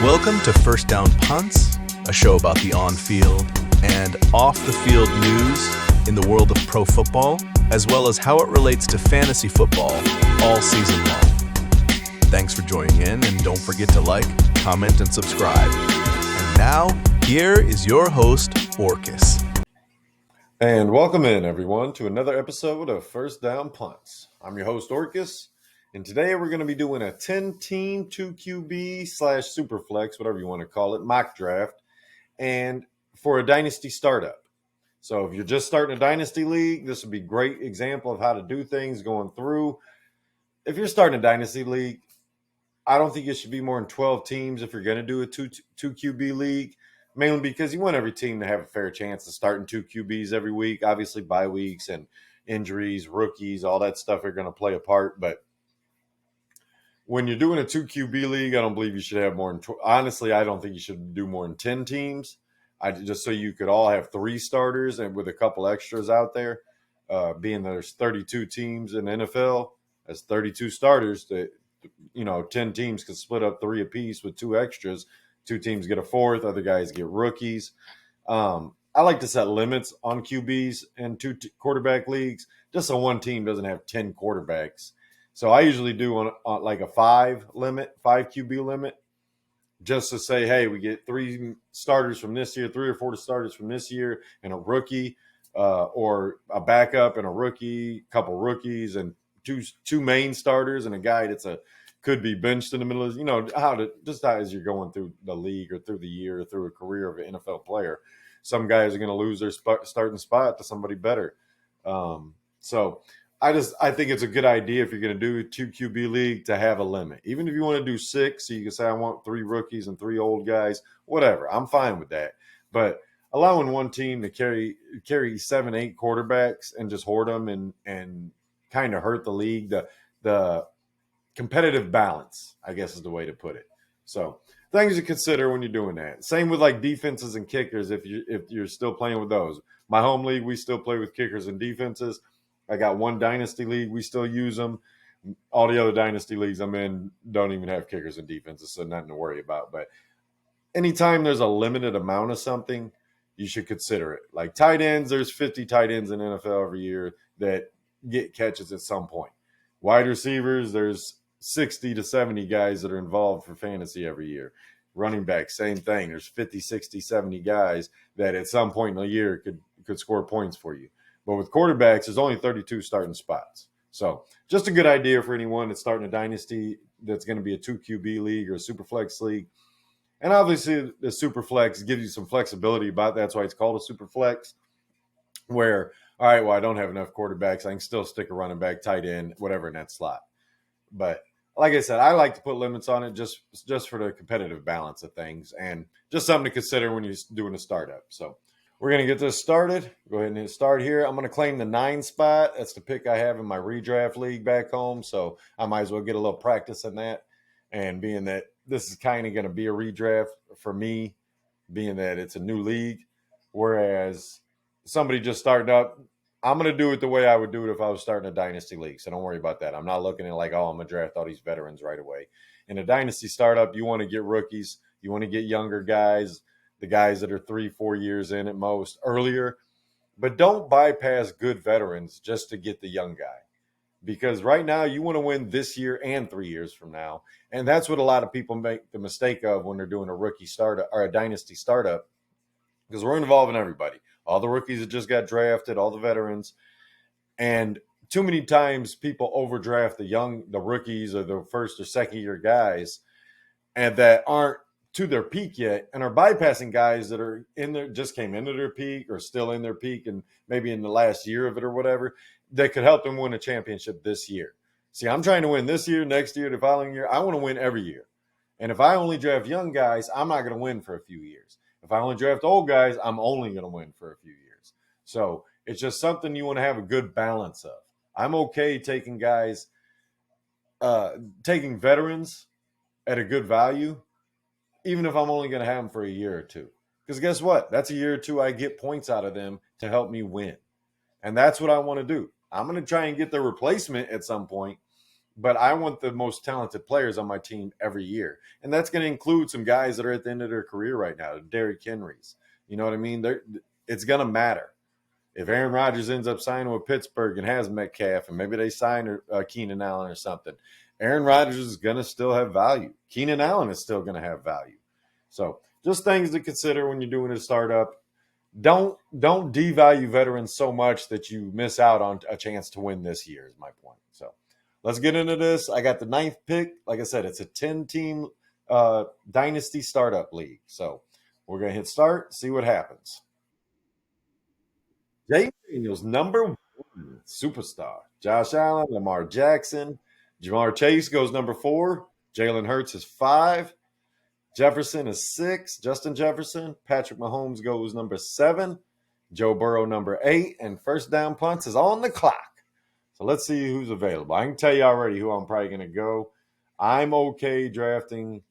Welcome to First Down Punts, a show about the on-field and off-the-field news in the world of pro football, as well as how it relates to fantasy football all season long. Thanks for joining in, and don't forget to like, comment, and subscribe. And now, here is your host, Orcus. And welcome in, everyone, to another episode of First Down Punts. I'm your host, Orcus, and today we're going to be doing a 10-team 2QB / superflex, whatever you want to call it, mock draft, and for a Dynasty startup. So if you're just starting a Dynasty league, this would be a great example of how to do things going through. If you're starting a Dynasty league, I don't think it should be more than 12 teams if you're going to do a 2QB league, mainly because you want every team to have a fair chance of starting 2 QBs every week. Obviously, bye weeks and injuries, rookies, all that stuff are going to play a part. But when you're doing a 2QB league, I don't believe you should have more than honestly, I don't think you should do more than 10 teams. Just so you could all have 3 starters and with a couple extras out there. Being there's 32 teams in the NFL, that's 32 starters. 10 teams could split up 3 apiece with 2 extras. 2 teams get a 4th, other guys get rookies. I like to set limits on QBs in 2 quarterback leagues, just so one team doesn't have 10 quarterbacks. So I usually do on like a 5 QB limit, just to say, hey, we get 3 starters from this year, 3 or 4 starters from this year, and a rookie, or a backup and a rookie, couple rookies, and two main starters, and a guy that's could be benched in the middle of, how as you're going through the league or through the year or through a career of an NFL player. Some guys are going to lose their starting spot to somebody better. So I think it's a good idea if you're going to do a 2 QB league to have a limit. Even if you want to do 6, so you can say I want 3 rookies and 3 old guys, whatever. I'm fine with that. But allowing one team to carry 7, 8 quarterbacks and just hoard them and kind of hurt the league, the competitive balance, I guess is the way to put it. So things to consider when you're doing that. Same with like defenses and kickers if you're still playing with those. My home league, we still play with kickers and defenses. I got one Dynasty league. We still use them. All the other Dynasty leagues I'm in don't even have kickers and defenses, so nothing to worry about. But anytime there's a limited amount of something, you should consider it. Like tight ends, there's 50 tight ends in NFL every year that get catches at some point. Wide receivers, there's 60 to 70 guys that are involved for fantasy every year. Running back, same thing. There's 50, 60, 70 guys that at some point in the year could score points for you. But with quarterbacks, there's only 32 starting spots. So just a good idea for anyone that's starting a dynasty that's going to be a 2 QB league or a superflex league. And obviously the superflex gives you some flexibility about that. That's why it's called a superflex, where, all right, well, I don't have enough quarterbacks. I can still stick a running back, tight end, whatever in that slot. But like I said, I like to put limits on it just for the competitive balance of things and just something to consider when you're doing a startup. So we're going to get this started. Go ahead and hit start here. I'm going to claim the 9 spot. That's the pick I have in my redraft league back home. So I might as well get a little practice in that. And being that this is kind of going to be a redraft for me, being that it's a new league, whereas somebody just starting up, I'm going to do it the way I would do it if I was starting a dynasty league. So don't worry about that. I'm not looking at like, I'm going to draft all these veterans right away. In a dynasty startup, you want to get rookies. You want to get younger guys, the guys that are 3-4 years in at most, earlier. But don't bypass good veterans just to get the young guy. Because right now you want to win this year and 3 years from now. And that's what a lot of people make the mistake of when they're doing a rookie startup or a dynasty startup, because we're involving everybody. All the rookies that just got drafted, all the veterans. And too many times people overdraft the rookies or the first or second year guys and that aren't to their peak yet and are bypassing guys that are in there, just came into their peak or still in their peak and maybe in the last year of it or whatever, that could help them win a championship this year. See, I'm trying to win this year, next year, the following year. I want to win every year. And if I only draft young guys, I'm not going to win for a few years. If I only draft old guys, I'm only going to win for a few years. So it's just something you want to have a good balance of. I'm okay taking guys, taking veterans at a good value, even if I'm only going to have them for a year or two. Because guess what? That's a year or two I get points out of them to help me win. And that's what I want to do. I'm going to try and get the replacement at some point, but I want the most talented players on my team every year. And that's going to include some guys that are at the end of their career right now, Derrick Henry's. You know what I mean? It's going to matter. If Aaron Rodgers ends up signing with Pittsburgh and has Metcalf, and maybe they sign Keenan Allen or something, Aaron Rodgers is going to still have value. Keenan Allen is still going to have value. So just things to consider when you're doing a startup. Don't devalue veterans so much that you miss out on a chance to win this year is my point. So let's get into this. I got the 9th pick. Like I said, it's a 10-team Dynasty startup league. So we're going to hit start, see what happens. Jay Daniels, number 1, superstar. Josh Allen, Lamar Jackson. Jamar Chase goes number 4. Jalen Hurts is 5. Jefferson is 6. Justin Jefferson. Patrick Mahomes goes number 7. Joe Burrow number 8. And first down punts is on the clock. So let's see who's available. I can tell you already who I'm probably going to go. I'm okay drafting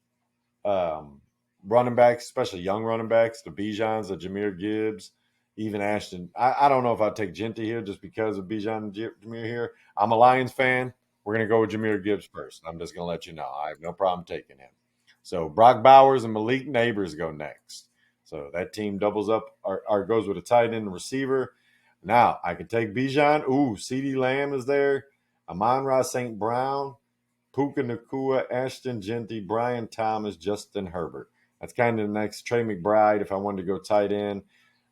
running backs, especially young running backs, the Bijans, the Jahmyr Gibbs, even Ashton. I don't know if I'd take Genty here just because of Bijan and Jahmyr here. I'm a Lions fan. We're going to go with Jahmyr Gibbs first. I'm just going to let you know. I have no problem taking him. So Brock Bowers and Malik Neighbors go next. So that team doubles up or goes with a tight end and receiver. Now I can take Bijan. Ooh, CeeDee Lamb is there. Amon-Ra St. Brown, Puka Nacua, Ashton Genty, Brian Thomas, Justin Herbert. That's kind of the next Trey McBride if I wanted to go tight end.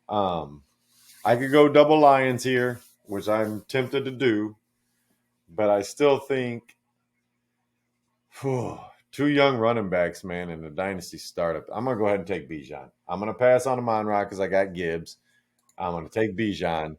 I could go double Lions here, which I'm tempted to do, but I still think 2 young running backs, man, in the Dynasty startup. I'm going to go ahead and take Bijan. I'm going to pass on Amon-Ra because I got Gibbs. I'm going to take Bijan,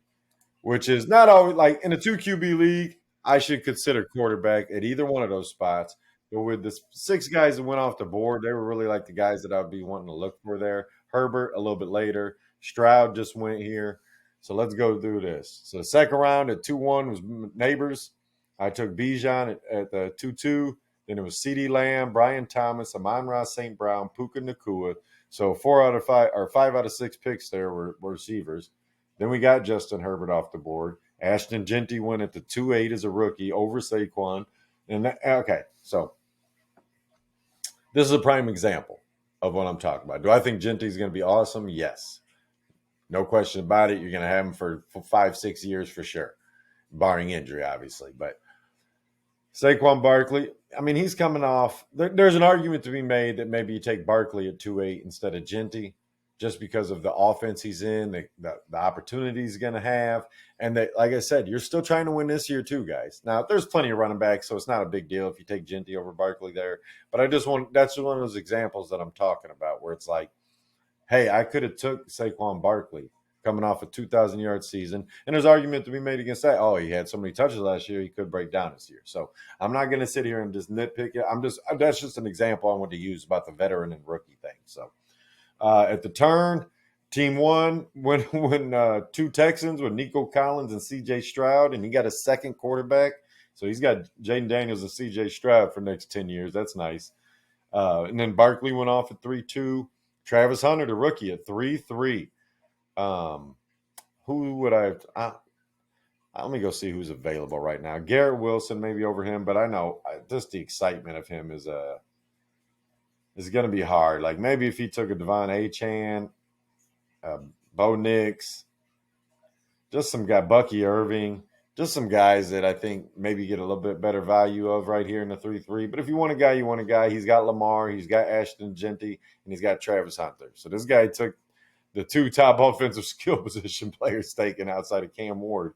which is not always like in a 2 QB league. I should consider quarterback at either one of those spots. But with the 6 guys that went off the board, they were really like the guys that I'd be wanting to look for there. Herbert a little bit later. Stroud just went here. So let's go through this. So the second round at 2-1 was Neighbors. I took Bijan at the 2-2. Then it was CeeDee Lamb, Brian Thomas, Amon-Ra St. Brown, Puka Nacua. So 4 out of 5 or 5 out of 6 picks there were receivers. Then we got Justin Herbert off the board. Ashton Genty went at the 2-8 as a rookie over Saquon. Okay, so this is a prime example of what I'm talking about. Do I think Genty's going to be awesome? Yes. No question about it. You're going to have him for 5-6 years for sure, barring injury, obviously. But Saquon Barkley, I mean, he's coming off. There's an argument to be made that maybe you take Barkley at 2-8 instead of Genty, just because of the offense he's in, the opportunity he's going to have. And that, like I said, you're still trying to win this year too, guys. Now, there's plenty of running backs, so it's not a big deal if you take Genty over Barkley there. But that's one of those examples that I'm talking about where it's like, hey, I could have took Saquon Barkley coming off a 2,000-yard season. And there's argument to be made against that. Oh, he had so many touches last year, he could break down this year. So I'm not going to sit here and just nitpick it. That's just an example I want to use about the veteran and rookie thing. So at the turn, team 1 when 2 Texans with Nico Collins and C.J. Stroud, and he got a second quarterback. So he's got Jaden Daniels and C.J. Stroud for the next 10 years. That's nice. And then Barkley went off at 3-2. Travis Hunter, the rookie, at 3-3. Who would I let me go see who's available right now. Garrett Wilson maybe over him, but I know just the excitement of him is going to be hard. Like maybe if he took a Devon Achane, Bo Nix, just some guy, Bucky Irving, just some guys that I think maybe get a little bit better value of right here in the 3-3. But if you want a guy, you want a guy. He's got Lamar, he's got Ashton Genty, and he's got Travis Hunter. So this guy took the 2 top offensive skill position players taken outside of Cam Ward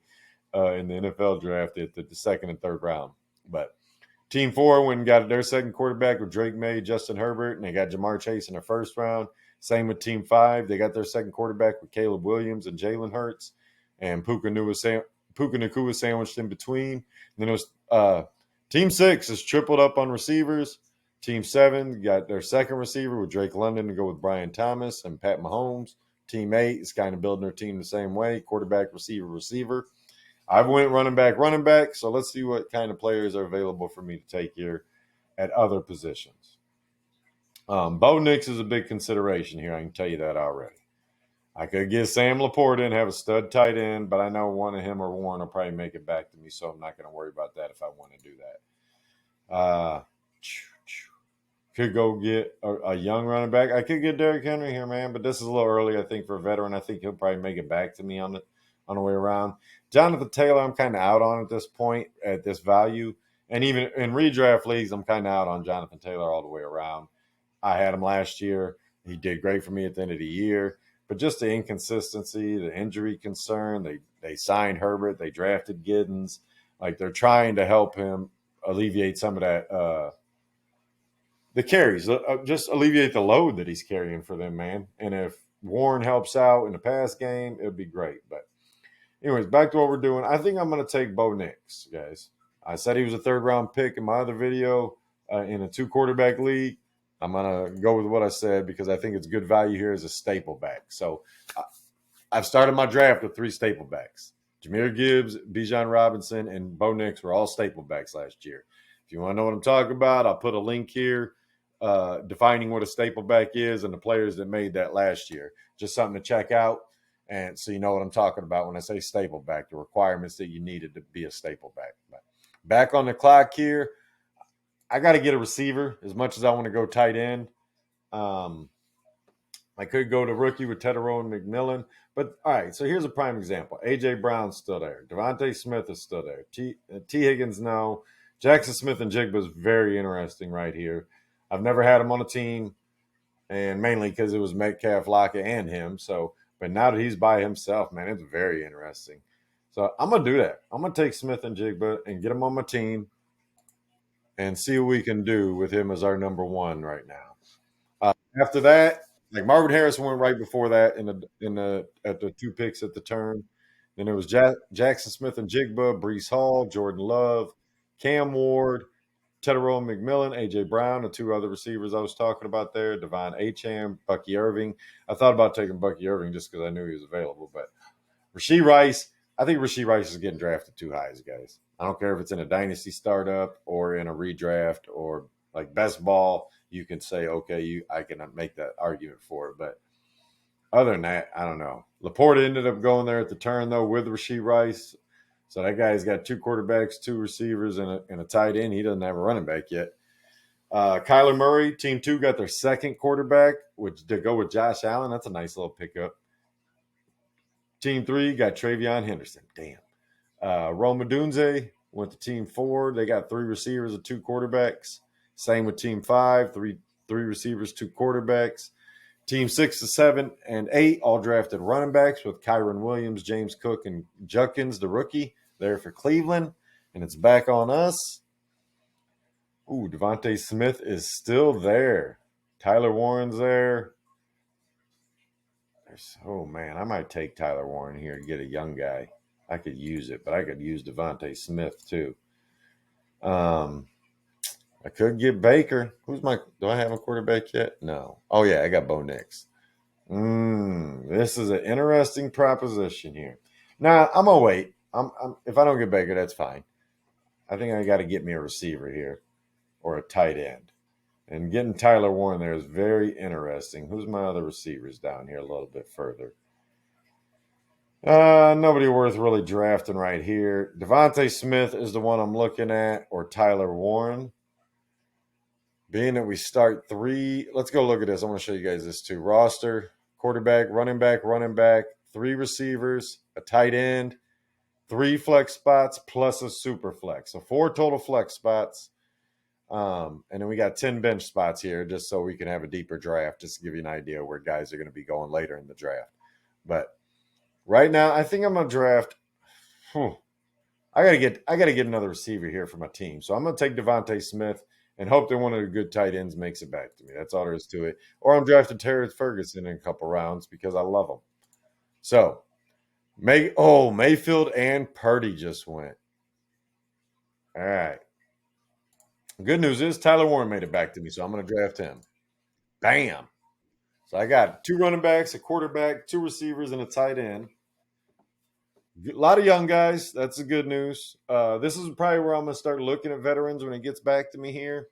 in the NFL draft at the second and third round. But team 4 went and got their second quarterback with Drake May, Justin Herbert, and they got Jamar Chase in the first round. Same with team 5. They got their second quarterback with Caleb Williams and Jalen Hurts, and Puka Nacua sandwiched in between. And then it was team 6 is tripled up on receivers. Team 7 got their second receiver with Drake London to go with Brian Thomas and Pat Mahomes. Team 8 is kind of building their team the same way, quarterback, receiver. I've went running back. So let's see what kind of players are available for me to take here at other positions. Bo Nix is a big consideration here. I can tell you that already. I could get Sam Laporta and have a stud tight end, but I know one of him or Warren will probably make it back to me, so I'm not going to worry about that if I want to do that. Uh, could go get a young running back. I could get Derrick Henry here, man, but this is a little early, I think, for a veteran. I think he'll probably make it back to me on the way around. Jonathan Taylor, I'm kind of out on at this point at this value, and even in redraft leagues, I'm kind of out on Jonathan Taylor all the way around. I had him last year. He did great for me at the end of the year, but just the inconsistency, the injury concern. They signed Herbert, they drafted Giddens, like they're trying to help him alleviate some of that. The carries, just alleviate the load that he's carrying for them, man. And if Warren helps out in the pass game, it would be great. But, anyways, back to what we're doing. I think I'm going to take Bo Nix, guys. I said he was a third-round pick in my other video in a two-quarterback league. I'm going to go with what I said because I think it's good value here as a staple back. So I've started my draft with 3 staple backs. Jahmyr Gibbs, Bijan Robinson, and Bo Nix were all staple backs last year. If you want to know what I'm talking about, I'll put a link here defining what a staple back is and the players that made that last year. Just something to check out. And so you know what I'm talking about when I say staple back, the requirements that you needed to be a staple back. But back on the clock here, I got to get a receiver as much as I want to go tight end. I could go to rookie with Tedero and McMillan. But, all right, so here's a prime example. A.J. Brown's still there. Devontae Smith is still there. T. Higgins, no. Jackson Smith and Jigba is very interesting right here. I've never had him on a team, and mainly because it was Metcalf, Lockett, and him. So, but now that he's by himself, man, it's very interesting. So I'm going to do that. I'm going to take Smith and Jigba and get him on my team and see what we can do with him as our number 1 right now. After that, like Marvin Harrison went right before that at the 2 picks at the turn. Then it was Jackson Smith and Jigba, Breece Hall, Jordan Love, Cam Ward, Tedero McMillan, A.J. Brown, the 2 other receivers I was talking about there, Devon Acham, Bucky Irving. I thought about taking Bucky Irving just because I knew he was available. But Rashee Rice, I think Rashee Rice is getting drafted too high, guys. I don't care if it's in a dynasty startup or in a redraft or like best ball. You can say, okay, I can make that argument for it. But other than that, I don't know. Laporta ended up going there at the turn, though, with Rashee Rice. So that guy's got 2 quarterbacks, 2 receivers, and a tight end. He doesn't have a running back yet. Kyler Murray, team 2, got their 2nd quarterback, which to go with Josh Allen. That's a nice little pickup. Team 3 got Travion Henderson. Damn. Rome Odunze went to team 4. They got 3 receivers and 2 quarterbacks. Same with team 5, three receivers, 2 quarterbacks. Team 6 to 7 and 8 all drafted running backs with Kyron Williams, James Cook, and Judkins, the rookie, there for Cleveland. And it's back on us. Ooh, Devontae Smith is still there. Tyler Warren's there. Oh, man, I might take Tyler Warren here to get a young guy. I could use it, but I could use Devontae Smith too. I could get Baker. Do I have a quarterback yet? No. Oh, yeah, I got Bo Nix. This is an interesting proposition here. Now, I'm going to wait. If I don't get Baker, that's fine. I think I got to get me a receiver here or a tight end. And getting Tyler Warren there is very interesting. Who's my other receivers down here a little bit further? Nobody worth really drafting right here. Devontae Smith is the one I'm looking at, or Tyler Warren. Being that we start 3, let's go look at this. I want to show you guys this too. Roster, quarterback, running back, 3 receivers, a tight end, 3 flex spots plus a super flex. So 4 total flex spots. And then we got 10 bench spots here just so we can have a deeper draft, just to give you an idea where guys are going to be going later in the draft. But right now, I think I'm going to draft. I gotta get another receiver here for my team. So I'm going to take Devontae Smith and hope that one of the good tight ends makes it back to me. That's all there is to it. Or I'm drafting Terry Ferguson in a couple rounds because I love him. So, Mayfield and Purdy just went. All right. Good news is Tyler Warren made it back to me, so I'm going to draft him. Bam. So I got 2 running backs, a quarterback, 2 receivers, and a tight end. A lot of young guys. That's the good news. This is probably where I'm going to start looking at veterans when it gets back to me here.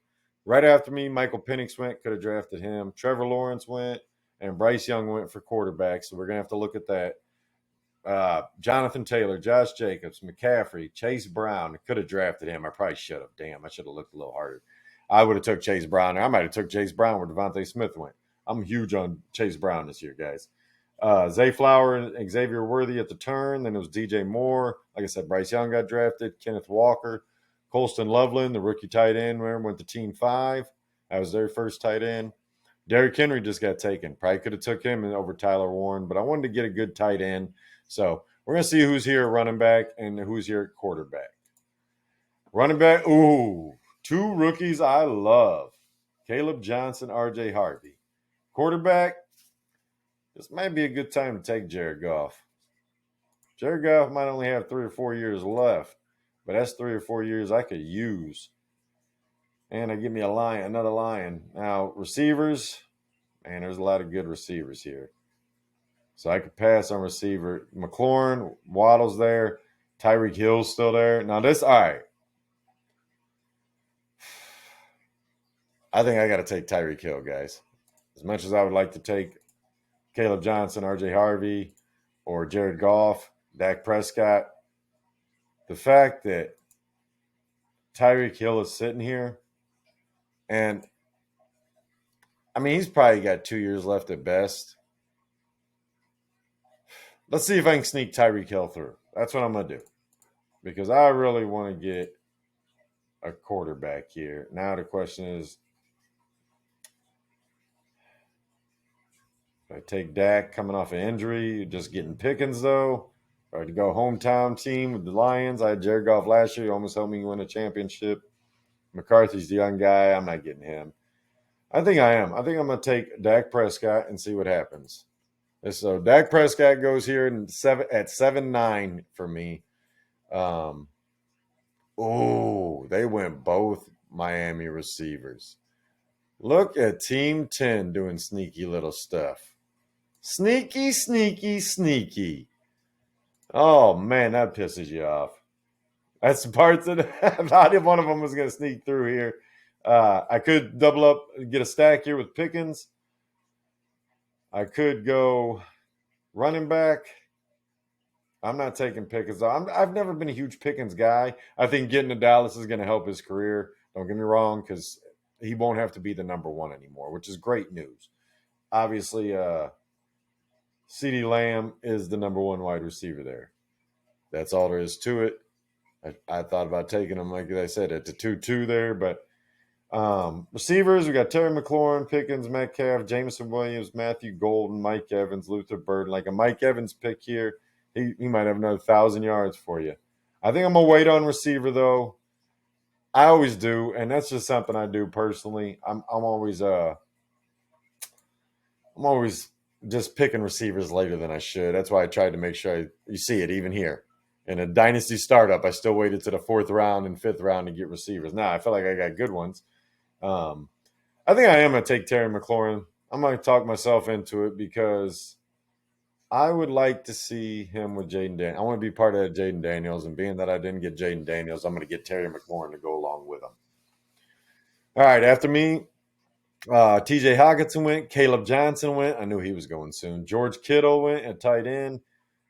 Right after me, Michael Penix went. Could have drafted him. Trevor Lawrence went. And Bryce Young went for quarterback. So we're going to have to look at that. Jonathan Taylor, Josh Jacobs, McCaffrey, Chase Brown. Could have drafted him. I probably should have. Damn, I should have looked a little harder. I would have took Chase Brown. I might have took Chase Brown where Devontae Smith went. I'm huge on Chase Brown this year, guys. Zay Flower and Xavier Worthy at the turn. Then it was DJ Moore. Like I said, Bryce Young got drafted. Kenneth Walker. Colston Loveland, the rookie tight end, went to Team 5. That was their first tight end. Derrick Henry just got taken. Probably could have took him over Tyler Warren, but I wanted to get a good tight end. So we're going to see who's here at running back and who's here at quarterback. Running back, ooh, 2 rookies I love. Caleb Johnson, RJ Harvey. Quarterback, this might be a good time to take Jared Goff. Jared Goff might only have 3 or 4 years left, but that's 3 or 4 years I could use. And I give me another lion. Now, receivers, man, there's a lot of good receivers here. So I could pass on receiver. McLaurin, Waddle's there. Tyreek Hill's still there. Now all right. I think I got to take Tyreek Hill, guys. As much as I would like to take Caleb Johnson, RJ Harvey, or Jared Goff, Dak Prescott, the fact that Tyreek Hill is sitting here, and I mean, he's probably got 2 years left at best. Let's see if I can sneak Tyreek Hill through. That's what I'm going to do. Because I really want to get a quarterback here. Now the question is, if I take Dak coming off an injury, just getting Pickens though, or to go hometown team with the Lions. I had Jared Goff last year. He almost helped me win a championship. McCarthy's the young guy. I'm not getting him. I think I am. I think I'm going to take Dak Prescott and see what happens. And so Dak Prescott goes here at 7-9 for me. They went both Miami receivers. Look at Team 10 doing sneaky little stuff. Sneaky, sneaky, sneaky. Oh, man, that pisses you off. That's the parts that I thought one of them was going to sneak through here. I could double up, get a stack here with Pickens. I could go running back. I'm not taking Pickens. I've never been a huge Pickens guy. I think getting to Dallas is going to help his career. Don't get me wrong, because he won't have to be the number 1 anymore, which is great news. Obviously, CeeDee Lamb is the number 1 wide receiver there. That's all there is to it. I thought about taking him, like I said, at the 2-2 there, but receivers, we got Terry McLaurin, Pickens, Metcalf, Jameson Williams, Matthew Golden, Mike Evans, Luther Burden. Like a Mike Evans pick here, he might have another 1,000 yards for you. I think I'm going to wait on receiver, though. I always do, and that's just something I do personally. I'm always just picking receivers later than I should. That's why I tried to make sure you see it even here. In a Dynasty startup, I still waited to the 4th round and 5th round to get receivers. Now, I feel like I got good ones. I think I am going to take Terry McLaurin. I'm going to talk myself into it because I would like to see him with Jaden Daniels. I want to be part of Jaden Daniels, and being that I didn't get Jaden Daniels, I'm going to get Terry McLaurin to go along with him. All right, after me, TJ Hockenson went. Caleb Johnson went. I knew he was going soon. George Kittle went at tight end.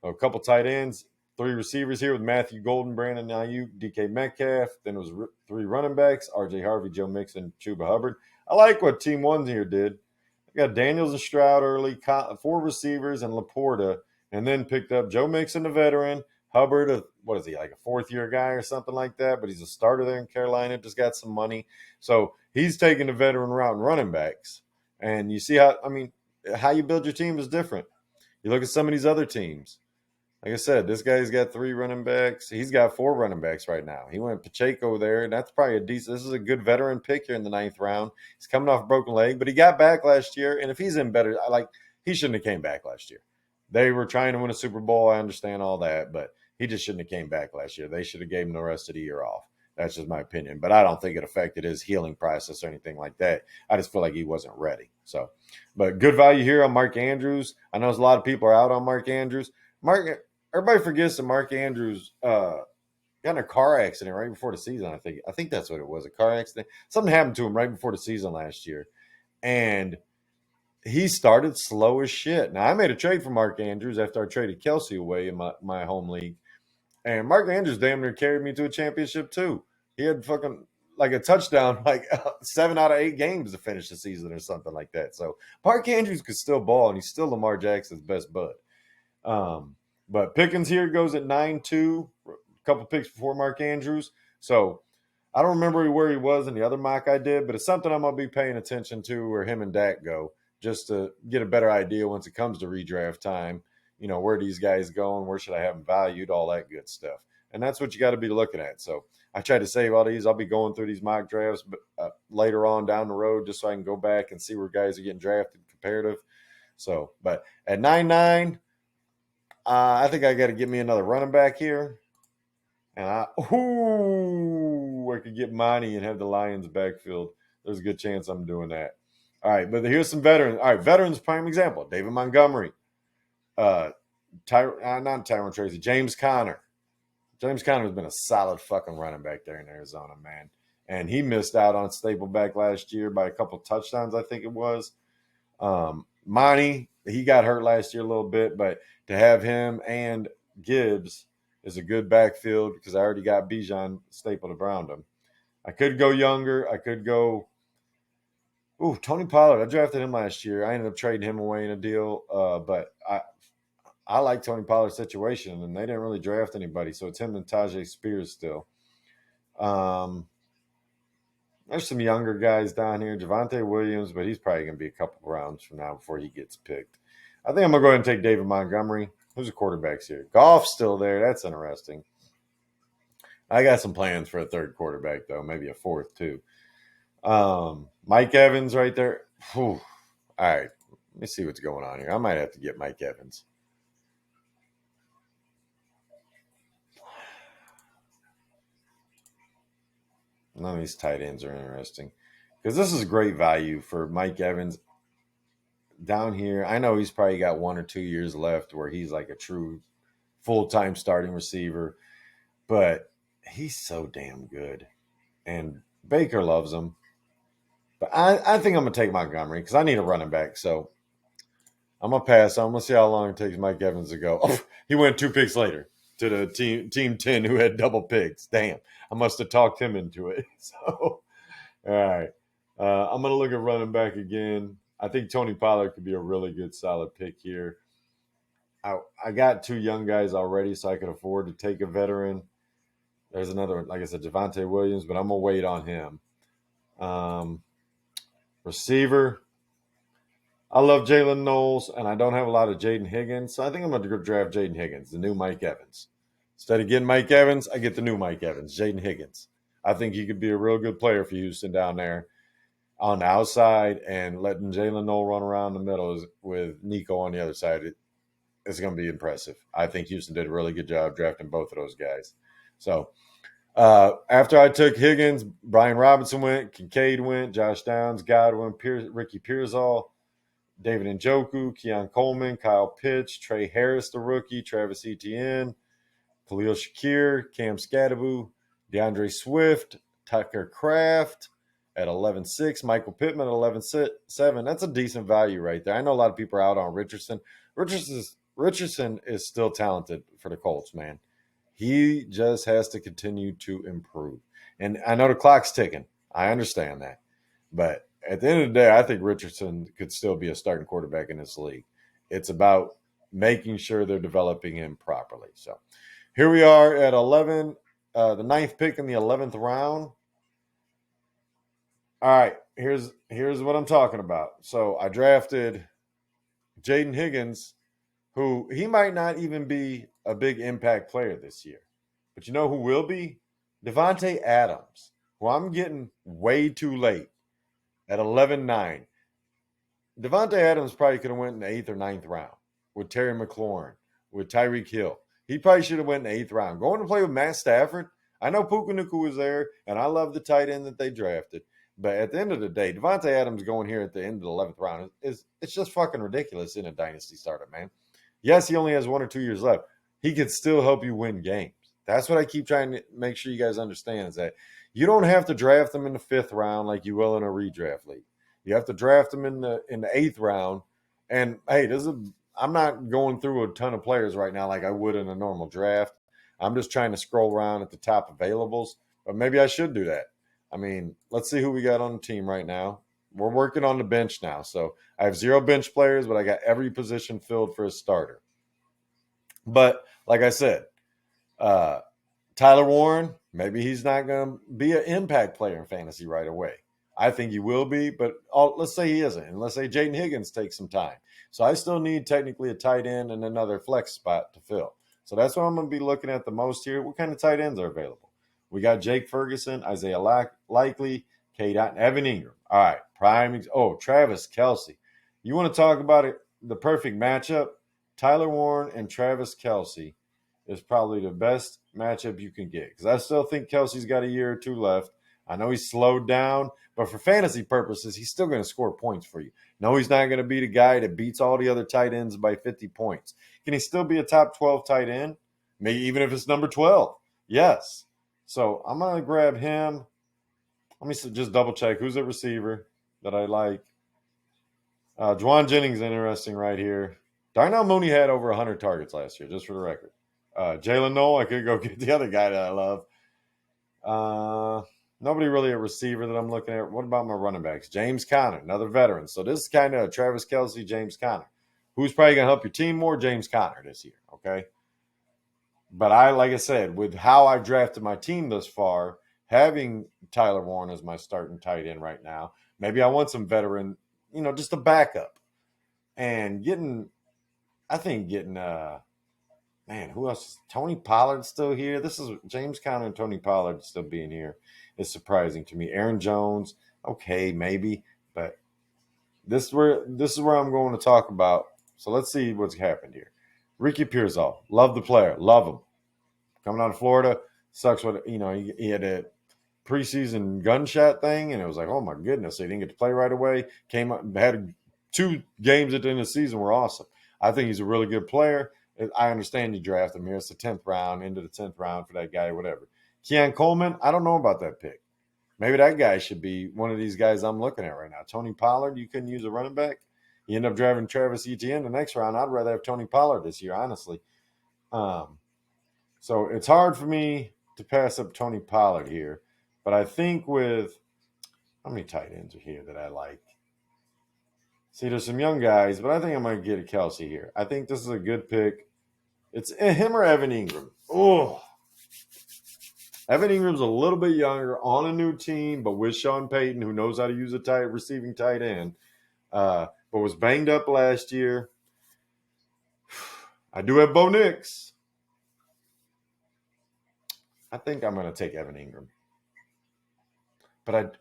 A couple tight ends. 3 receivers here with Matthew Golden, Brandon Ayuk, DK Metcalf. Then it was 3 running backs, RJ Harvey, Joe Mixon, Chuba Hubbard. I like what Team 1 here did. I got Daniels and Stroud early, 4 receivers, and Laporta, and then picked up Joe Mixon, the veteran, Hubbard, what is he, like a 4th-year guy or something like that, but he's a starter there in Carolina, just got some money. So he's taking the veteran route and running backs. And you see how you build your team is different. You look at some of these other teams. Like I said, this guy's got 3 running backs. He's got 4 running backs right now. He went Pacheco there, and that's probably this is a good veteran pick here in the 9th round. He's coming off a broken leg, but he got back last year, and if he's in better, he shouldn't have came back last year. They were trying to win a Super Bowl. I understand all that, but he just shouldn't have came back last year. They should have gave him the rest of the year off. That's just my opinion, but I don't think it affected his healing process or anything like that. I just feel like he wasn't ready. So, but good value here on Mark Andrews. I know there's a lot of people are out on Mark Andrews. Everybody forgets that Mark Andrews got in a car accident right before the season, I think that's what it was, a car accident. Something happened to him right before the season last year. And he started slow as shit. Now, I made a trade for Mark Andrews after I traded Kelsey away in my home league. And Mark Andrews damn near carried me to a championship, too. He had fucking like a touchdown, like 7 out of 8 games to finish the season or something like that. So Mark Andrews could still ball, and he's still Lamar Jackson's best bud. But Pickens here goes at 9-2, a couple picks before Mark Andrews. So I don't remember where he was in the other mock I did, but it's something I'm going to be paying attention to where him and Dak go, just to get a better idea once it comes to redraft time. You know, where these guys going, where should I have them valued, all that good stuff. And that's what you got to be looking at. So I try to save all these. I'll be going through these mock drafts later on down the road just so I can go back and see where guys are getting drafted comparative. So, but at 9-9, I think I got to get me another running back here. And I could get Monty and have the Lions backfield. There's a good chance I'm doing that. All right, but here's some veterans. All right, veterans prime example. David Montgomery. Not Tyrone Tracy. James Conner. James Conner has been a solid fucking running back there in Arizona, man. And he missed out on Stapleback last year by a couple touchdowns, I think it was. Monty, he got hurt last year a little bit, but to have him and Gibbs is a good backfield because I already got Bijan stapled around him. I could go younger. I could go Tony Pollard. I drafted him last year. I ended up trading him away in a deal, but I like Tony Pollard's situation, and they didn't really draft anybody, so it's him and Tajay Spears still. There's some younger guys down here. Javonte Williams, but he's probably going to be a couple rounds from now before he gets picked. I think I'm going to go ahead and take David Montgomery. Who's the quarterbacks here? Goff's still there. That's interesting. I got some plans for a third quarterback, though. Maybe a fourth, too. Mike Evans right there. Whew. All right. Let me see what's going on here. I might have to get Mike Evans. None of these tight ends are interesting because this is great value for Mike Evans down here. I know he's probably got 1 or 2 years left where he's like a true full-time starting receiver, but he's so damn good. And Baker loves him. But I think I'm going to take Montgomery because I need a running back. So I'm going to pass. I'm going to see how long it takes Mike Evans to go. Oh, he went 2 picks later to the team 10 who had double picks. Damn. I must have talked him into it. So, all right. I'm going to look at running back again. I think Tony Pollard could be a really good, solid pick here. I got 2 young guys already, so I could afford to take a veteran. There's another one, like I said, Javonte Williams, but I'm going to wait on him. Receiver. I love Jalen Knowles, and I don't have a lot of Jaden Higgins, so I think I'm going to go draft Jaden Higgins, the new Mike Evans. Instead of getting Mike Evans, I get the new Mike Evans, Jaden Higgins. I think he could be a real good player for Houston down there on the outside and letting Jalen Knowles run around the middle with Nico on the other side. It's going to be impressive. I think Houston did a really good job drafting both of those guys. So after I took Higgins, Brian Robinson went, Kincaid went, Josh Downs, Godwin, Ricky Pearsall, David Njoku, Keon Coleman, Kyle Pitts, Trey Harris, the rookie, Travis Etienne, Khalil Shakir, Cam Scadaboo, DeAndre Swift, Tucker Kraft at 11.6, Michael Pittman at 11.7. That's a decent value right there. I know a lot of people are out on Richardson. Richardson is still talented for the Colts, man. He just has to continue to improve. And I know the clock's ticking. I understand that. But at the end of the day, I think Richardson could still be a starting quarterback in this league. It's about making sure they're developing him properly. So here we are at 11, the 9th pick in the 11th round. All right, here's what I'm talking about. So I drafted Jaden Higgins, who he might not even be a big impact player this year. But you know who will be? Devontae Adams, who I'm getting way too late at 11.9. Devontae Adams probably could have went in the 8th or 9th round with Terry McLaurin, with Tyreek Hill. He probably should have went in the 8th round. Going to play with Matt Stafford, I know Puka Nacua was there, and I love the tight end that they drafted. But at the end of the day, Devontae Adams going here at the end of the 11th round it's just fucking ridiculous in a dynasty startup, man. Yes, he only has 1 or 2 years left. He can still help you win games. That's what I keep trying to make sure you guys understand is that you don't have to draft them in the 5th round like you will in a redraft league. You have to draft him in the 8th round. And hey, I'm not going through a ton of players right now like I would in a normal draft. I'm just trying to scroll around at the top availables, but maybe I should do that. I mean, let's see who we got on the team right now. We're working on the bench now. So I have 0 bench players, but I got every position filled for a starter. But like I said, uh, Tyler Warren, maybe he's not going to be an impact player in fantasy right away. I think he will be, but let's say he isn't. And let's say Jaden Higgins takes some time. So I still need technically a tight end and another flex spot to fill. So that's what I'm going to be looking at the most here. What kind of tight ends are available? We got Jake Ferguson, Isaiah Likely, K. Dot, and Evan Ingram. All right, Travis Kelce. You want to talk about it? The perfect matchup? Tyler Warren and Travis Kelce is probably the best matchup you can get, because I still think Kelsey's got a year or 2 left. I know he's slowed down, but for fantasy purposes, he's still going to score points for you. No, he's not going to be the guy that beats all the other tight ends by 50 points. Can he still be a top 12 tight end? Maybe even if it's number 12. Yes. So I'm going to grab him. Let me just double check who's a receiver that I like. Juwan Jennings, interesting right here. Darnell Mooney had over 100 targets last year, just for the record. Jalen Noel, I could go get the other guy that I love. Nobody really a receiver that I'm looking at. What about my running backs? James Conner, another veteran. So this is kind of Travis Kelce, James Conner. Who's probably going to help your team more? James Conner this year, okay? But like I said, with how I've drafted my team thus far, having Tyler Warren as my starting tight end right now, maybe I want some veteran, just a backup. And getting who else? Tony Pollard still here. This is James Conner and Tony Pollard still being here is surprising to me. Aaron Jones, okay, maybe, but this is where I'm going to talk about. So let's see what's happened here. Ricky Pearsall, love the player, love him. Coming out of Florida, sucks what he had a preseason gunshot thing, and it was like, oh my goodness, he didn't get to play right away. Came up, had 2 games at the end of the season were awesome. I think he's a really good player. I understand you draft him here. It's the 10th round, into the 10th round for that guy, whatever. Keon Coleman, I don't know about that pick. Maybe that guy should be one of these guys I'm looking at right now. Tony Pollard, you couldn't use a running back. You end up driving Travis Etienne the next round. I'd rather have Tony Pollard this year, honestly. So it's hard for me to pass up Tony Pollard here. But I think with – how many tight ends are here that I like? See, there's some young guys, but I think I'm going to get a Kelce here. I think this is a good pick. It's him or Evan Ingram. Oh, Evan Ingram's a little bit younger, on a new team, but with Sean Payton, who knows how to use a receiving tight end, but was banged up last year. I do have Bo Nix. I think I'm going to take Evan Ingram. But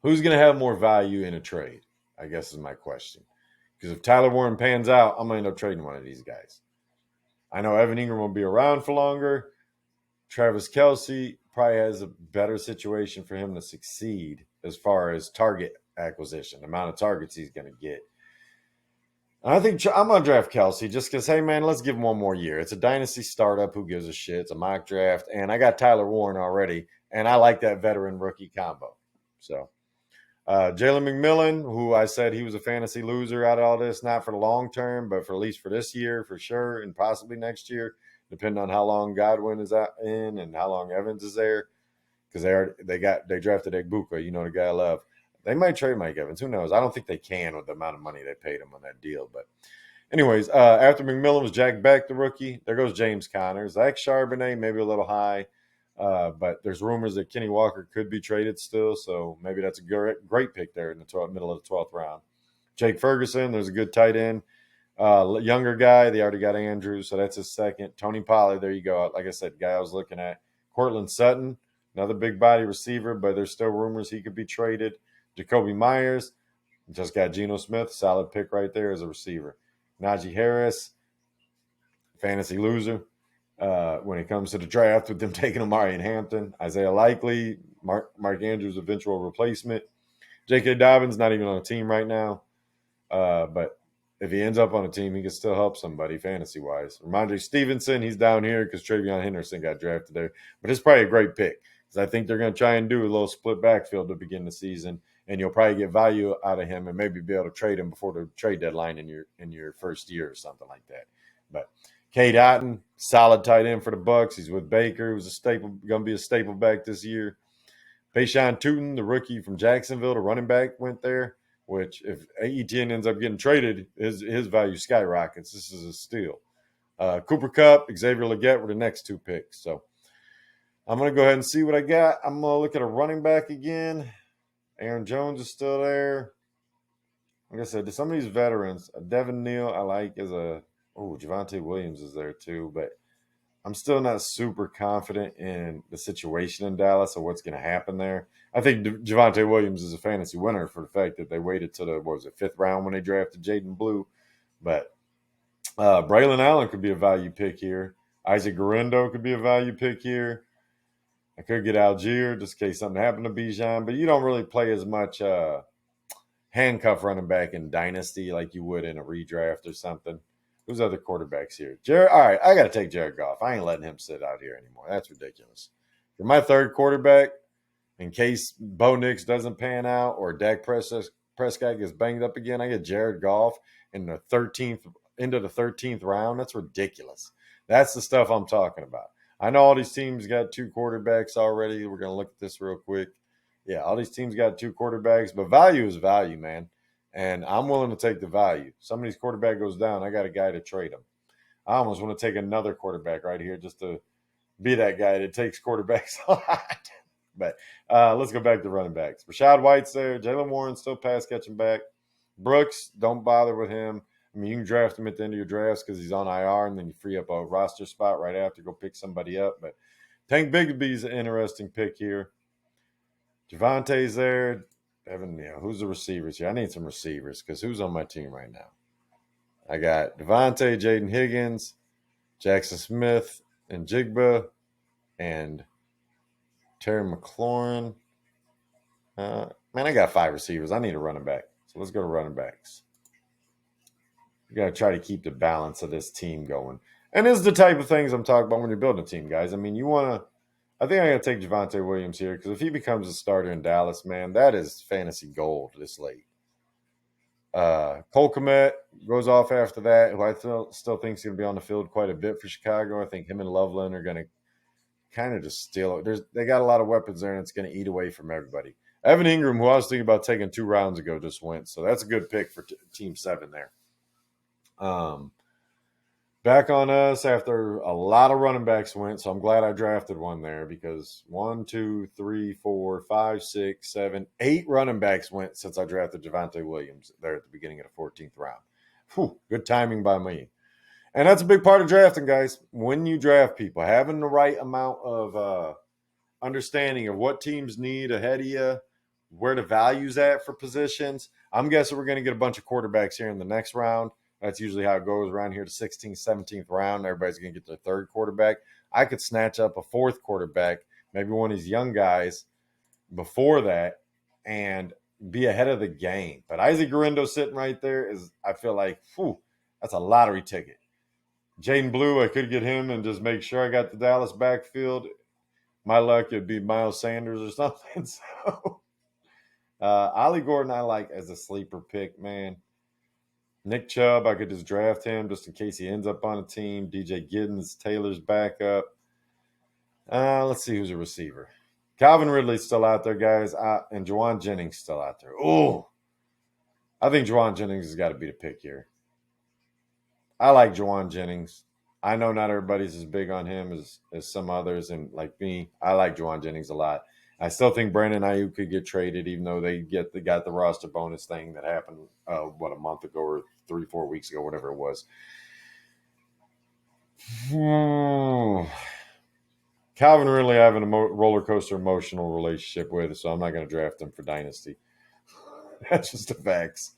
who's going to have more value in a trade, I guess is my question. Because if Tyler Warren pans out, I'm going to end up trading one of these guys. I know Evan Ingram will be around for longer. Travis Kelce probably has a better situation for him to succeed as far as target acquisition, the amount of targets he's going to get. And I think I'm going to draft Kelce just because, hey, man, let's give him one more year. It's a Dynasty startup. Who gives a shit? It's a mock draft. And I got Tyler Warren already, and I like that veteran rookie combo. So Jalen McMillan, who I said he was a fantasy loser out of all this, not for the long term, but for at least for this year, for sure, and possibly next year, depending on how long Godwin is out in and how long Evans is there, because they drafted Egbuka, the guy I love. They might trade Mike Evans. Who knows? I don't think they can with the amount of money they paid him on that deal. But anyways, after McMillan was Jack Beck, the rookie. There goes James Conner. Zach Charbonnet, maybe a little high. But there's rumors that Kenny Walker could be traded still. So maybe that's a great pick there in the middle of the 12th round. Jake Ferguson, there's a good tight end. Younger guy. They already got Andrews, so that's his second. Tony Pollard, there you go. Like I said, guy I was looking at. Cortland Sutton, another big body receiver, but there's still rumors he could be traded. Jacoby Myers, just got Geno Smith, solid pick right there as a receiver. Najee Harris, fantasy loser when it comes to the draft with them taking Amari and Hampton. Isaiah Likely, Mark Andrews' eventual replacement. J.K. Dobbins, not even on a team right now. But if he ends up on a team, he can still help somebody fantasy-wise. Ramondre Stevenson, he's down here because Travion Henderson got drafted there. But it's probably a great pick. because I think they're going to try and do a little split backfield to begin the season, and you'll probably get value out of him and maybe be able to trade him before the trade deadline in your first year or something like that. But Cade Otton, solid tight end for the Bucs. He's with Baker, who's a staple, going to be a staple back this year. Payshawn Tootin, the rookie from Jacksonville, the running back, went there, which if Etienne ends up getting traded, his value skyrockets. This is a steal. Cooper Kupp, Xavier Legette were the next two picks. So I'm going to go ahead and see what I got. I'm going to look at a running back again. Aaron Jones is still there. Like I said, some of these veterans, Devin Neal, I like as a – Javonte Williams is there too. But I'm still not super confident in the situation in Dallas or what's going to happen there. I think Javonte Williams is a fantasy winner for the fact that they waited to the, fifth round when they drafted Jaden Blue. But Braylon Allen could be a value pick here. Isaac Guerrero could be a value pick here. I could get Algier just in case something happened to Bijan, but you don't really play as much handcuff running back in Dynasty like you would in a redraft or something. Who's other quarterbacks here? All right, I got to take Jared Goff. I ain't letting him sit out here anymore. That's ridiculous. For my third quarterback, in case Bo Nix doesn't pan out or Dak Prescott gets banged up again, I get Jared Goff in the 13th into the 13th round. That's ridiculous. That's the stuff I'm talking about. I know all these teams got two quarterbacks already. We're going to look at this real quick. Yeah, all these teams got two quarterbacks, but value is value, man. And I'm willing to take the value. Somebody's quarterback goes down, I got a guy to trade him. I almost want to take another quarterback right here just to be that guy that takes quarterbacks a lot. But let's go back to running backs. Rashad White's there. Jaylen Warren still pass catching back. Brooks, don't bother with him. I mean, you can draft him at the end of your drafts because he's on IR, and then you free up a roster spot right after, go pick somebody up. But Tank Bigby's an interesting pick here. Javonte's there. Evan, who's the receivers here? I need some receivers because who's on my team right now? I got Devontae, Jaden Higgins, Jackson Smith, and Jigba, and Terry McLaurin. Man, I got 5 receivers. I need a running back. So let's go to running backs. You got to try to keep the balance of this team going. And this is the type of things I'm talking about when you're building a team, guys. I mean, you want to – I think I'm going to take Javonte Williams here because if he becomes a starter in Dallas, man, that is fantasy gold this late. Cole Kmet goes off after that, who I still think is going to be on the field quite a bit for Chicago. I think him and Loveland are going to kind of just steal it. They got a lot of weapons there, and it's going to eat away from everybody. Evan Ingram, who I was thinking about taking 2 rounds ago, just went. So that's a good pick for Team 7 there. Back on us after a lot of running backs went, so I'm glad I drafted one there because 1, 2, 3, 4, 5, 6, 7, 8 running backs went since I drafted Javonte Williams there at the beginning of the 14th round. Whew, good timing by me. And that's a big part of drafting, guys. When you draft people, having the right amount of understanding of what teams need ahead of you, where the value's at for positions. I'm guessing we're going to get a bunch of quarterbacks here in the next round. That's usually how it goes around here, the 16th, 17th round. Everybody's going to get their third quarterback. I could snatch up a 4th quarterback, maybe one of these young guys before that, and be ahead of the game. But Isaac Guerrero sitting right there is, I feel like, that's a lottery ticket. Jaden Blue, I could get him and just make sure I got the Dallas backfield. My luck, it'd be Miles Sanders or something. So, Ollie Gordon, I like as a sleeper pick, man. Nick Chubb, I could just draft him just in case he ends up on a team. DJ Giddens, Taylor's backup. Let's see who's a receiver. Calvin Ridley's still out there, guys, and Juwan Jennings still out there. Oh, I think Juwan Jennings has got to be the pick here. I like Juwan Jennings. I know not everybody's as big on him as some others, and like me, I like Juwan Jennings a lot. I still think Brandon Ayuk could get traded, even though they got the roster bonus thing that happened, a month ago or 3-4 weeks ago, whatever it was. Calvin Ridley, I have a roller coaster emotional relationship with, so I'm not going to draft him for Dynasty. That's just the facts.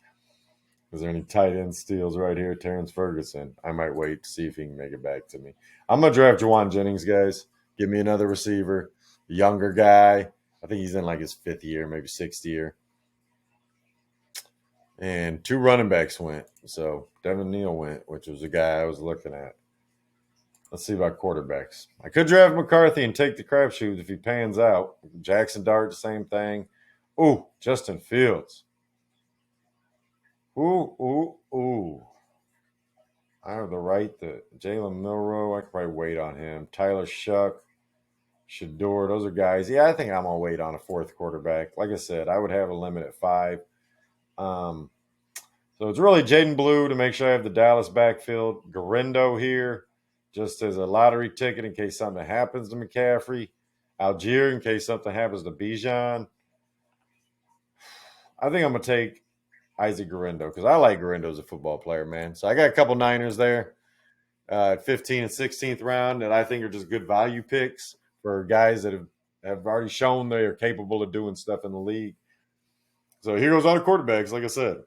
Is there any tight end steals right here? Terrence Ferguson. I might wait to see if he can make it back to me. I'm going to draft Juwan Jennings, guys. Give me another receiver. Younger guy. I think he's in like his 5th year, maybe 6th year. And 2 running backs went. So Devin Neal went, which was the guy I was looking at. Let's see about quarterbacks. I could draft McCarthy and take the crapshoot if he pans out. Jackson Dart, the same thing. Ooh, Justin Fields. Ooh. I have the right to Jalen Milroe. I could probably wait on him. Tyler Shuck, Shador. Those are guys. Yeah, I think I'm gonna wait on a fourth quarterback. Like I said, I would have a limit at 5. Um, so it's really Jaden Blue to make sure I have the Dallas backfield. Garindo here, just as a lottery ticket in case something happens to McCaffrey. Algier in case something happens to Bijan. I think I'm gonna take Isaac Garindo because I like Garindo as a football player, man. So I got a couple Niners there. 15th and 16th round that I think are just good value picks for guys that have already shown they are capable of doing stuff in the league. So here goes all the quarterbacks. Like I said,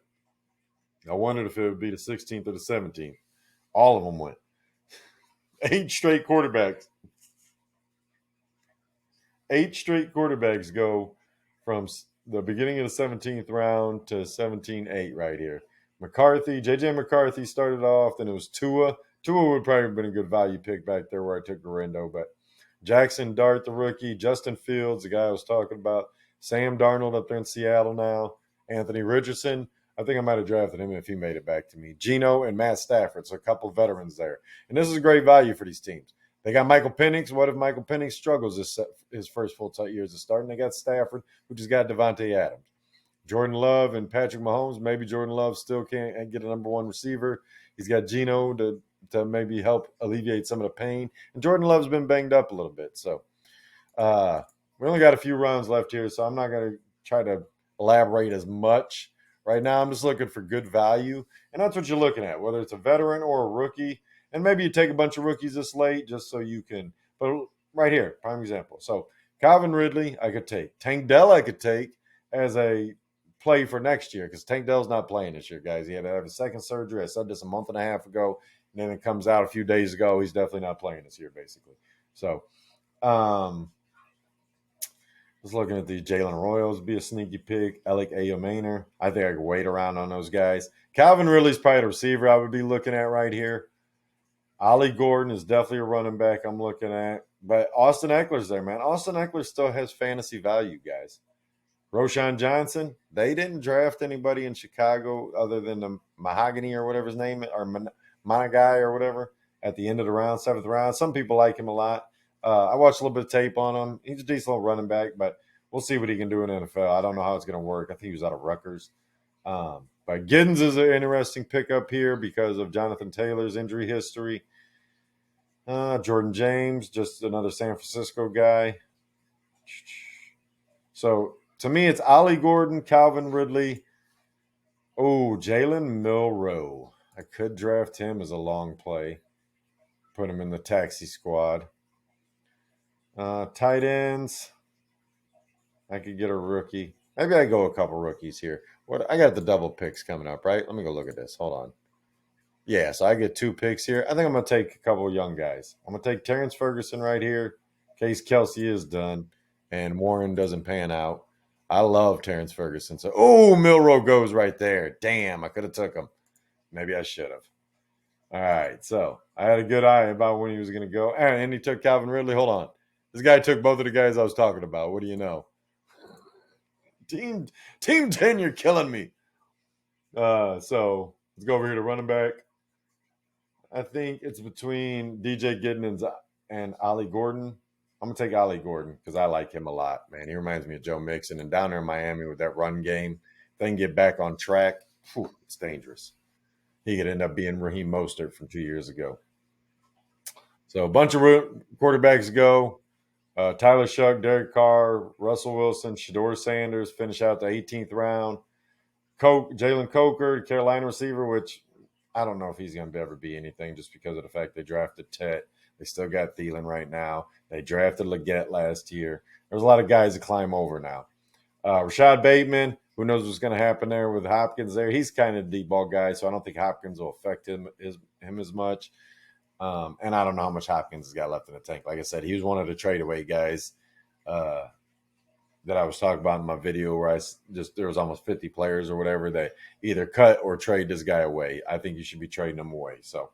I wondered if it would be the 16th or the 17th. All of them went. 8 straight quarterbacks. 8 straight quarterbacks go from the beginning of the 17th round to 17-8 right here. McCarthy, J.J. McCarthy started off, then it was Tua. Tua would probably have been a good value pick back there where I took Garindo, but Jackson Dart, the rookie, Justin Fields, the guy I was talking about, Sam Darnold up there in Seattle now, Anthony Richardson. I think I might have drafted him if he made it back to me. Geno and Matt Stafford, so a couple veterans there. And this is a great value for these teams. They got Michael Penix. What if Michael Penix struggles his first full year as a starter? And they got Stafford, who just got Devontae Adams. Jordan Love and Patrick Mahomes. Maybe Jordan Love still can't get a number one receiver. He's got Geno to maybe help alleviate some of the pain. And Jordan Love's been banged up a little bit. So we only got a few rounds left here, so I'm not going to try to elaborate as much. Right now, I'm just looking for good value. And that's what you're looking at, whether it's a veteran or a rookie. And maybe you take a bunch of rookies this late just so you can. But right here, prime example. So Calvin Ridley, I could take. Tank Dell, I could take as a play for next year because Tank Dell's not playing this year, guys. He had to have a second surgery. I said this a month and a half ago. And then it comes out a few days ago. He's definitely not playing this year, basically. So, just looking at the Jalen Royals, be a sneaky pick. Alec Ayomaner. I think I could wait around on those guys. Calvin Ridley's probably the receiver I would be looking at right here. Ollie Gordon is definitely a running back I'm looking at. But Austin Eckler's there, man. Austin Eckler still has fantasy value, guys. Roshan Johnson, they didn't draft anybody in Chicago other than the Mahogany or whatever his name is, or Monagai or whatever at the end of the round, 7th round. Some people like him a lot. I watched a little bit of tape on him. He's a decent little running back, but we'll see what he can do in the NFL. I don't know how it's going to work. I think he was out of Rutgers. But Giddens is an interesting pickup here because of Jonathan Taylor's injury history. Jordan James, just another San Francisco guy. So to me, it's Ollie Gordon, Calvin Ridley. Oh, Jalen Milroe. I could draft him as a long play. Put him in the taxi squad. Tight ends. I could get a rookie. Maybe I go a couple rookies here. I got the double picks coming up, right? Let me go look at this. Hold on. Yeah, so I get 2 picks here. I think I'm going to take a couple of young guys. I'm going to take Terrence Ferguson right here in case Kelsey is done and Warren doesn't pan out. I love Terrence Ferguson. So, Milroe goes right there. Damn, I could have took him. Maybe I should have. All right, so I had a good eye about when he was going to go. And he took Calvin Ridley. Hold on. This guy took both of the guys I was talking about. What do you know? Team 10, you're killing me. So let's go over here to running back. I think it's between DJ Giddens and Ollie Gordon. I'm going to take Ollie Gordon because I like him a lot, man. He reminds me of Joe Mixon. And down there in Miami with that run game, if they can get back on track, it's dangerous. He could end up being Raheem Mostert from 2 years ago. So a bunch of quarterbacks go. Tyler Shuck, Derek Carr, Russell Wilson, Shador Sanders finish out the 18th round. Jalen Coker, Carolina receiver, which I don't know if he's going to ever be anything just because of the fact they drafted Tet. They still got Thielen right now. They drafted Leggett last year. There's a lot of guys to climb over now. Rashad Bateman, who knows what's going to happen there with Hopkins there. He's kind of a deep ball guy, so I don't think Hopkins will affect him as much. And I don't know how much Hopkins has got left in the tank. Like I said, he was one of the trade away guys that I was talking about in my video where there was almost 50 players or whatever that either cut or trade this guy away. I think you should be trading him away. So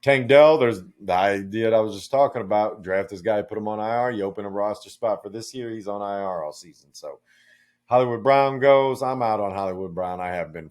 Tank Dell, there's the idea that I was just talking about. Draft this guy, put him on IR. You open a roster spot for this year. He's on IR all season. So Hollywood Brown goes. I'm out on Hollywood Brown. I have been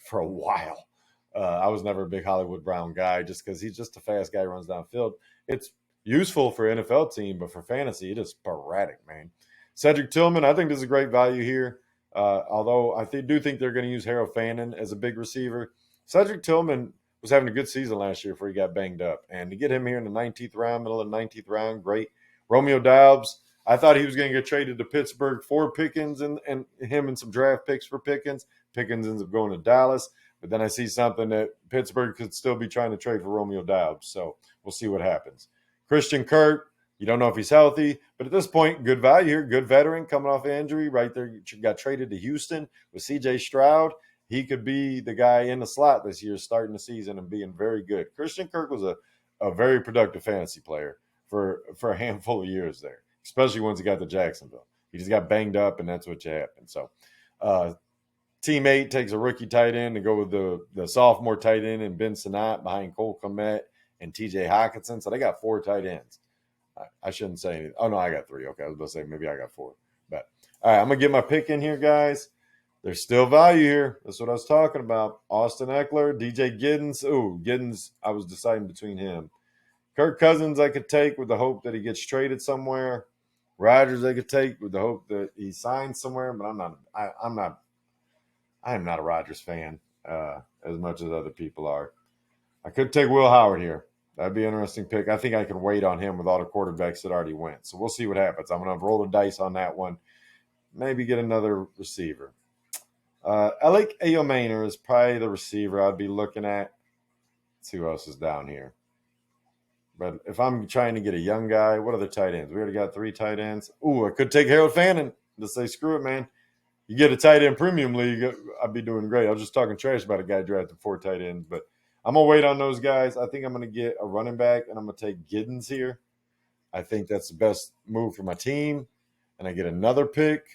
for a while. I was never a big Hollywood Brown guy just because he's just a fast guy who runs downfield. It's useful for NFL team, but for fantasy, it is sporadic, man. Cedric Tillman, I think this is a great value here. Although I do think they're going to use Harold Fannin as a big receiver. Cedric Tillman was having a good season last year before he got banged up. And to get him here in the 19th round, middle of the 19th round, great. Romeo Doubs, I thought he was going to get traded to Pittsburgh for Pickens and him and some draft picks for Pickens. Pickens ends up going to Dallas. But then I see something that Pittsburgh could still be trying to trade for Romeo Doubs. So we'll see what happens. Christian Kirk, you don't know if he's healthy, but at this point, good value here, good veteran coming off injury right there. Got traded to Houston with C.J. Stroud. He could be the guy in the slot this year, starting the season and being very good. Christian Kirk was a very productive fantasy player for a handful of years there, especially once he got to Jacksonville. He just got banged up, and that's what happened. So Team 8 takes a rookie tight end to go with the sophomore tight end and Ben Sinnott behind Cole Kmet and T.J. Hockenson. So they got 4 tight ends. I shouldn't say anything. Oh, no, I got 3. Okay, I was about to say maybe I got 4. But, all right, I'm going to get my pick in here, guys. There's still value here. That's what I was talking about. Austin Eckler, DJ Giddens. Ooh, Giddens, I was deciding between him. Kirk Cousins I could take with the hope that he gets traded somewhere. Rodgers I could take with the hope that he signs somewhere, but I am not a Rodgers fan as much as other people are. I could take Will Howard here. That'd be an interesting pick. I think I can wait on him with all the quarterbacks that already went. So we'll see what happens. I'm going to roll the dice on that one. Maybe get another receiver. Alec Ayomaner is probably the receiver I'd be looking at. Let's see who else is down here. But if I'm trying to get a young guy, what are the tight ends? We already got 3 tight ends. Ooh, I could take Harold Fannin. Just say, screw it, man. You get a tight end premium league, I'd be doing great. I was just talking trash about a guy drafted 4 tight ends, but I'm going to wait on those guys. I think I'm going to get a running back, and I'm going to take Giddens here. I think that's the best move for my team. And I get another pick.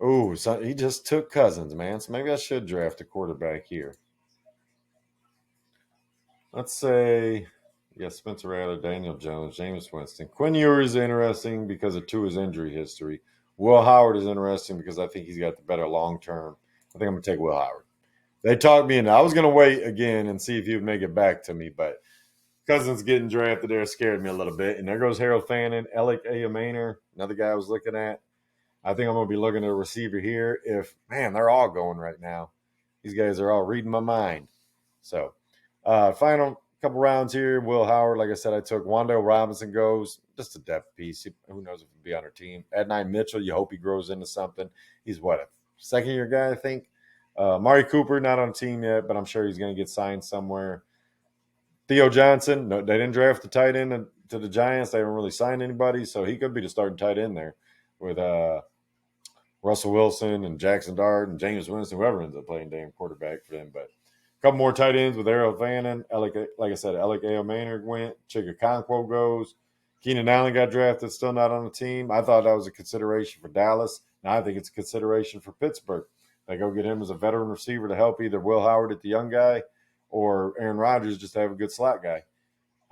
Ooh, so he just took Cousins, man. So maybe I should draft a quarterback here. Let's say, Spencer Rattler, Daniel Jones, Jameis Winston. Quinn Ewers is interesting because of Tua's injury history. Will Howard is interesting because I think he's got the better long term. I think I'm going to take Will Howard. They talked me into. I was going to wait again and see if he would make it back to me, but Cousins getting drafted there scared me a little bit. And there goes Harold Fannin, Alec Ayomaner, another guy I was looking at. I think I'm going to be looking at a receiver here. They're all going right now. These guys are all reading my mind. So, final couple rounds here. Will Howard, like I said, I took. Wan'Dale Robinson goes. Just a depth piece. Who knows if he'll be on our team. Adonai Mitchell, you hope he grows into something. He's a second-year guy, I think. Mari Cooper, not on the team yet, but I'm sure he's going to get signed somewhere. Theo Johnson, no, they didn't draft the tight end to the Giants. They haven't really signed anybody, so he could be the starting tight end there with Russell Wilson and Jackson Dart and James Winston, whoever ends up playing damn quarterback for them. But a couple more tight ends with Harold Fannin. Like I said, Alec Ayomaner went. Chigga Conquo goes. Keenan Allen got drafted, still not on the team. I thought that was a consideration for Dallas. Now I think it's a consideration for Pittsburgh. They go get him as a veteran receiver to help either Will Howard at the young guy or Aaron Rodgers just to have a good slot guy.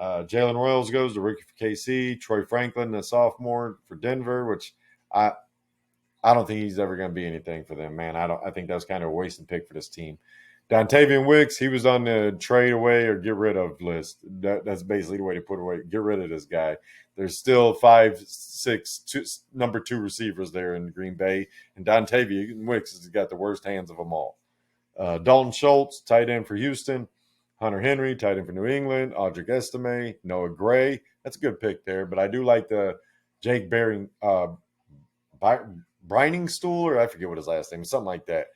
Jalen Royals goes, the rookie for KC. Troy Franklin, the sophomore for Denver, which I don't think he's ever going to be anything for them, man. I think that was kind of a wasted pick for this team. Dontavian Wicks, he was on the trade away or get rid of list. That's basically the way to put it away. Get rid of this guy. There's still 5, 6, number 2 receivers there in Green Bay, and Dontavian Wicks has got the worst hands of them all. Dalton Schultz, tight end for Houston. Hunter Henry, tight end for New England. Audric Estime, Noah Gray. That's a good pick there, but I do like the Jake Briningstool, or I forget what his last name is, something like that.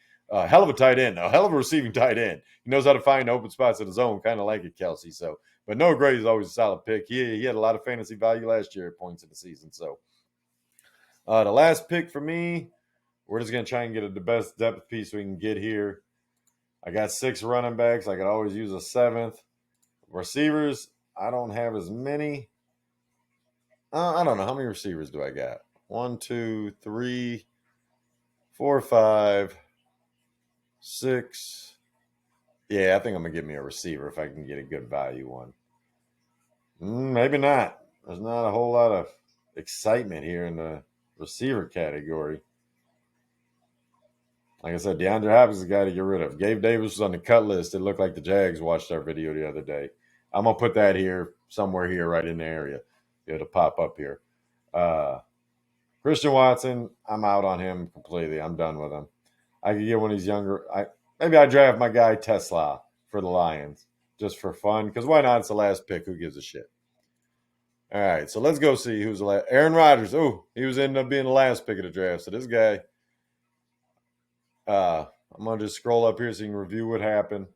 Hell of a tight end, a hell of a receiving tight end. He knows how to find open spots in his own, kind of like it, Kelsey. So, but Noah Gray is always a solid pick. He had a lot of fantasy value last year at points in the season. So, the last pick for me, we're just going to try and get the best depth piece we can get here. I got 6 running backs. I could always use a 7th. Receivers, I don't have as many. I don't know. How many receivers do I got? 1, 2, 3, 4, 5, 6, Yeah, I think I'm going to get me a receiver if I can get a good value one. Maybe not. There's not a whole lot of excitement here in the receiver category. Like I said, DeAndre Hopkins is the guy to get rid of. Gabe Davis was on the cut list. It looked like the Jags watched our video the other day. I'm going to put that here, somewhere here, right in the area. It'll pop up here. Christian Watson, I'm out on him completely. I'm done with him. I could get one of these younger. Maybe I draft my guy Tesla for the Lions just for fun. Because why not? It's the last pick. Who gives a shit? All right, so let's go see who's the last. Aaron Rodgers. Oh, he was ended up being the last pick of the draft. So this guy, I'm gonna just scroll up here so you can review what happened.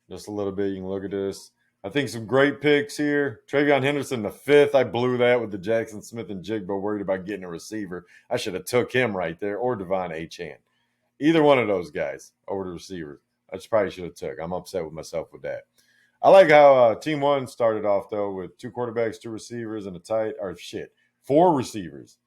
Just a little bit. You can look at this. I think some great picks here. Travion Henderson, the 5th. I blew that with the Jackson Smith and Jigba. Worried about getting a receiver. I should have took him right there, or Devon Achane. Either one of those guys over the receivers. I just probably should have took. I'm upset with myself with that. I like how Team 1 started off, though, with 2 quarterbacks, 2 receivers, and 4 receivers,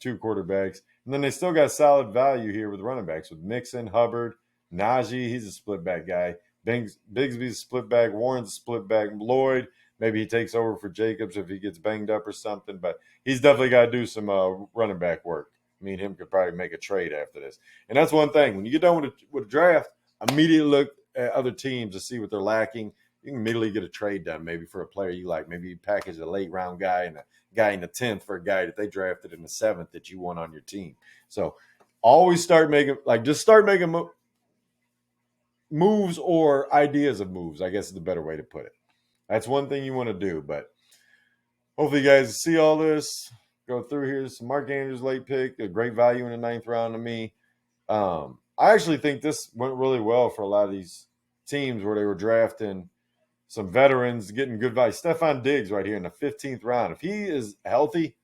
2 quarterbacks. And then they still got solid value here with running backs with Mixon, Hubbard, Najee. He's a split back guy. Bigsby's a split back. Warren's a split back. Lloyd, maybe he takes over for Jacobs if he gets banged up or something. But he's definitely got to do some running back work. Me and him could probably make a trade after this. And that's one thing. When you get done with a draft, immediately look at other teams to see what they're lacking. You can immediately get a trade done maybe for a player you like. Maybe you package a late round guy and a guy in the 10th for a guy that they drafted in the 7th that you want on your team. So always start making moves or ideas of moves, I guess is the better way to put it. That's one thing you want to do. But hopefully you guys see all this. Go through here. Some Mark Andrews late pick, a great value in the 9th round to me. I actually think this went really well for a lot of these teams where they were drafting some veterans, getting good value. Stephon Diggs right here in the 15th round. If he is healthy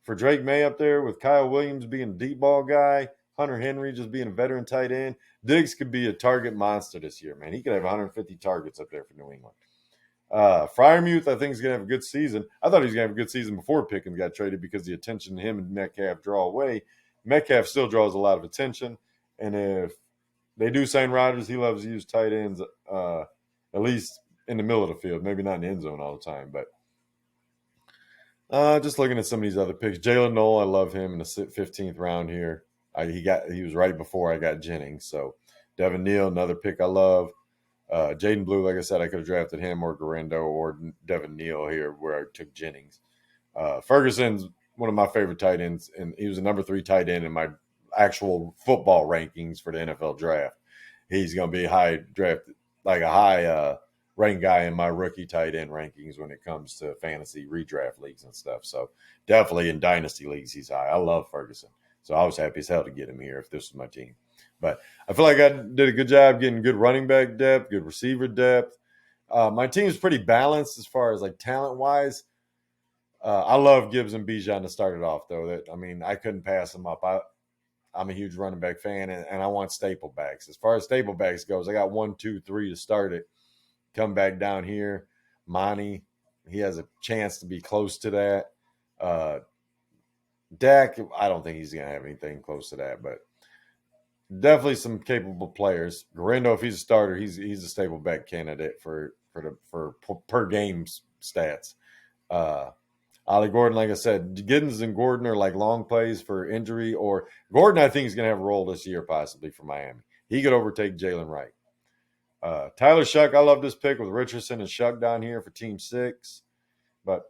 for Drake May up there with Kyle Williams being a deep ball guy, Hunter Henry just being a veteran tight end, Diggs could be a target monster this year, man. He could have 150 targets up there for New England. Freiermuth, I think, is going to have a good season. I thought he was going to have a good season before Pickens got traded because the attention him and Metcalf draw away. Metcalf still draws a lot of attention. And if they do sign Rodgers, he loves to use tight ends at least in the middle of the field, maybe not in the end zone all the time. But just looking at some of these other picks. Jalen Noel, I love him in the 15th round here. He was right before I got Jennings. So Devin Neal, another pick I love. Jaden Blue, like I said, I could have drafted him or Garendo or Devin Neal here where I took Jennings. Ferguson's one of my favorite tight ends, and he was a number 3 tight end in my actual football rankings for the NFL draft. He's going to be high drafted, like a high ranked guy in my rookie tight end rankings when it comes to fantasy redraft leagues and stuff. So definitely in dynasty leagues, he's high. I love Ferguson. So I was happy as hell to get him here if this was my team. But I feel like I did a good job getting good running back depth, good receiver depth. My team's pretty balanced as far as like talent-wise. I love Gibbs and Bijan to start it off, though. I couldn't pass them up. I'm a huge running back fan, and I want staple backs. As far as staple backs goes, I got 1, 2, 3 to start it. Come back down here. Monty, he has a chance to be close to that. Dak, I don't think he's going to have anything close to that, but definitely some capable players. Garendo, if he's a starter, he's a staple back candidate for per game stats. Ollie Gordon, like I said, Giddens and Gordon are like long plays for injury. Or Gordon, I think, is going to have a role this year possibly for Miami. He could overtake Jalen Wright. Tyler Shuck, I love this pick with Richardson and Shuck down here for Team 6. But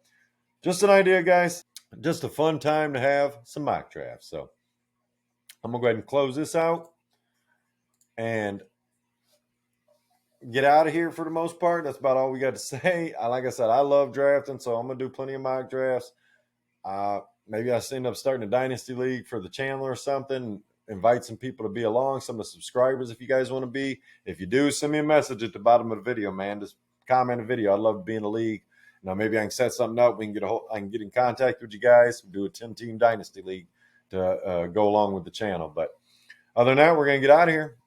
just an idea, guys. Just a fun time to have some mock drafts. So I'm going to go ahead and close this out and get out of here for the most part. That's about all we got to say. Like I said, I love drafting, so I'm going to do plenty of mock drafts. Maybe I end up starting a Dynasty League for the channel or something. Invite some people to be along, some of the subscribers if you guys want to be. If you do, send me a message at the bottom of the video, man. Just comment a video. I'd love to be in the league. Maybe I can set something up. I can get in contact with you guys. Do a 10-team Dynasty League to go along with the channel. But other than that, we're going to get out of here.